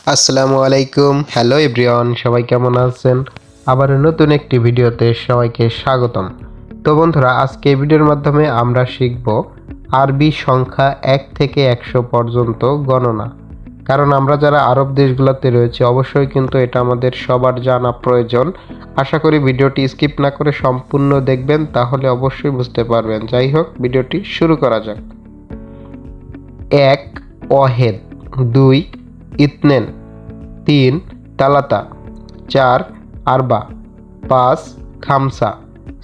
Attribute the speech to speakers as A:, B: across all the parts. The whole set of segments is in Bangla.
A: আসসালামু আলাইকুম। হ্যালো এভরিওয়ান, সবাই কেমন আছেন? আবার নতুন একটি ভিডিওতে সবাইকে স্বাগতম। তো বন্ধুরা, আজকে এই ভিডিওর মাধ্যমে আমরা শিখব আরবি সংখ্যা 1 থেকে 100 পর্যন্ত গণনা। কারণ আমরা যারা আরব দেশগুলোতে রয়েছে অবশ্যই কিন্তু এটা আমাদের সবার জানা প্রয়োজন। আশা করি ভিডিওটি স্কিপ না করে সম্পূর্ণ দেখবেন, তাহলে অবশ্যই বুঝতে পারবেন। যাই হোক, ভিডিওটি শুরু করা যাক। 1 ওয়াহেদ, 2 ইতনেন, 3 তালাতা, 4 আরবা, 5 খামসা,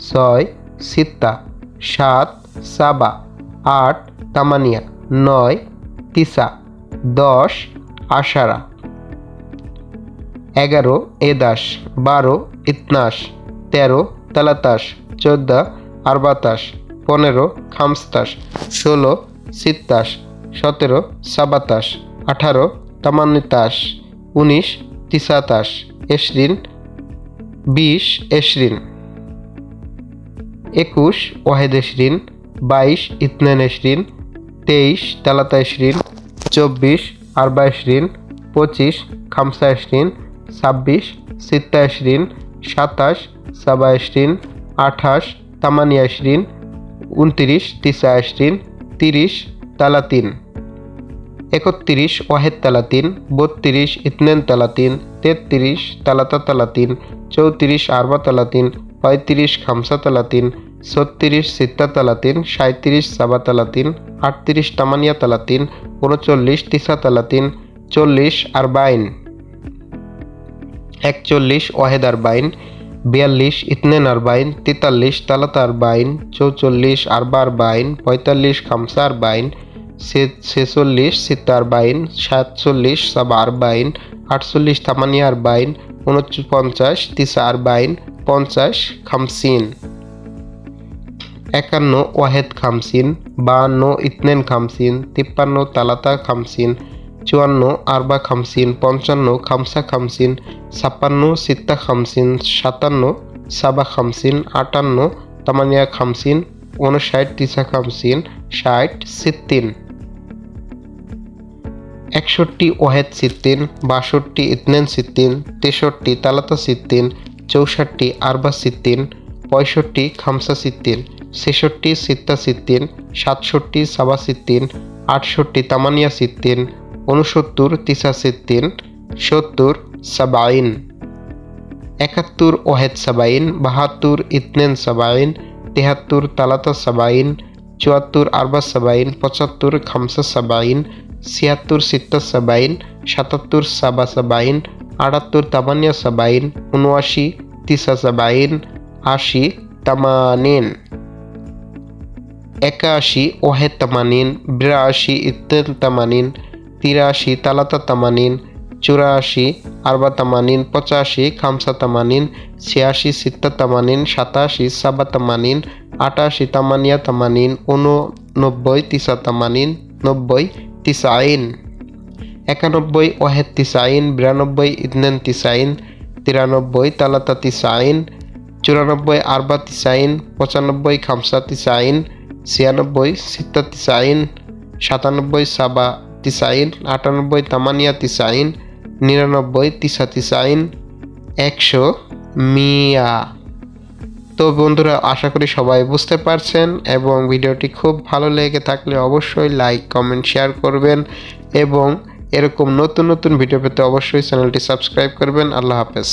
A: 6 সিত্তা, 7 সাবা, 8 তামানিয়া, 9 তিসা, 10 আশারা, 11 এদাস, 12 ইতনাশ, 13 তালাতাস, 14 আরবাতাস, 15 খামস্তাস, 16 সিত্তাস, 17 সাবাতাস, 18 তামান্নিতাস, 19 তিসাতাস, 20 এশরিন, 21 ওয়াহেদ এশরিন, 22 ইতনেন এশরিন, 23 তালাতা এশরিন, 24 আরবা এশরিন, 25 খামসা এশরিন, 26 সিত্তা এশরিন, 27 সাবা এশরিন, 28 তামানিয়া এশরিন, 29 তিসা এশরিন, 30 তালাতিন, 31 ওয়াহেদ তালাতিন, 32 ইতনেন তালাতিন, 33 তালাতা তালাতিন, 34 আরবা তালাতিন, 35 খামসা তালাতিন, 36 সিত্তা তালাতিন, 37 সাবা তালাতিন, 38 তামানিয়া তালাতিন, 39 তিসা তালাতিন, 40 আরবাইন, 41 ওয়াহেদ আরবাইন, 42 ইতনেন আরবাইন, 43 তালাতা আরবাইন, 44 আরবা আরবাইন, 45 খামসা আরবাইন, 46 সিত্তা আরবাইন, 47 সাবা আরবাইন, 48 তামানিয়া আরবাইন, 49 তিসা আরবাইন, 50 খামসিন, 51 ওয়াহেদ খামসিন, 52 ইতনেন খামসিন, 53 তালাতা খামসিন, 54 আরবা খামসিন, 55 খামসা খামসিন, 56 সিত্তা খামসিন, 57 সাবা খামসিন, 58 তামানিয়া খামসিন, 59 তিসা খামসিন, 60 সিত্তিন, 61 ওয়াহেদ সিত্তিন, 62 ইতনেন সিত্তিন, 63 তালাতা সিত্তিন, 64 আরবা সিত্তিন, 65 খামসা সিত্তিন, 66 সিত্তা সিত্তিন, 67 সাবা সিত্তিন, 68 তামানিয়া সিত্তিন, 69 তিসা সিত্তিন, 70 সাবাইন, 71 ওয়াহেদ সাবাইন, 72 ইতনেন সাবাইন, 73 তালাতা সাবাইন, 74 আরবা সাবাইন, 75 খামসা সাবাইন, 76 সিত্তা সাবাইন, 77 সাবা সাবাইন, 78 তামানিয়া সাবাইন, 79 তিসা সাবাইন, 80 তামানিন, 81 ওয়াহেদ তামানিন, 82 ইতনেন তামানিন, 83 তালাতা তামানিন, 84 আরবা তামানিন, 85 খামসা তামানিন, 86 সিত্তা তামানিন, 87 সাবা তামানিন, 88 তামানিয়া তামানিন, 89 তিসা তামানিন, 90 তিসাইন, 91 ওয়াহেদ তিসাইন, 92 ইতনেন তিসাইন, 93 তালাতা তিসাইন, 94 আরবা তিসাইন, 95 খামসা তিসাইন, 96 সিত্তা তিসাইন, 97 সাবা তিসাইন, 98 তামানিয়া তিসাইন, 99 তিসা তিসাইন, 100 মিয়া। তো বন্ধুরা, আশা করি সবাই বুঝতে পারছেন এবং ভিডিওটি খুব ভালো লেগে থাকলে অবশ্যই লাইক কমেন্ট শেয়ার করবেন এবং এরকম নতুন নতুন ভিডিও পেতে অবশ্যই চ্যানেলটি সাবস্ক্রাইব করবেন। আল্লাহ হাফেজ।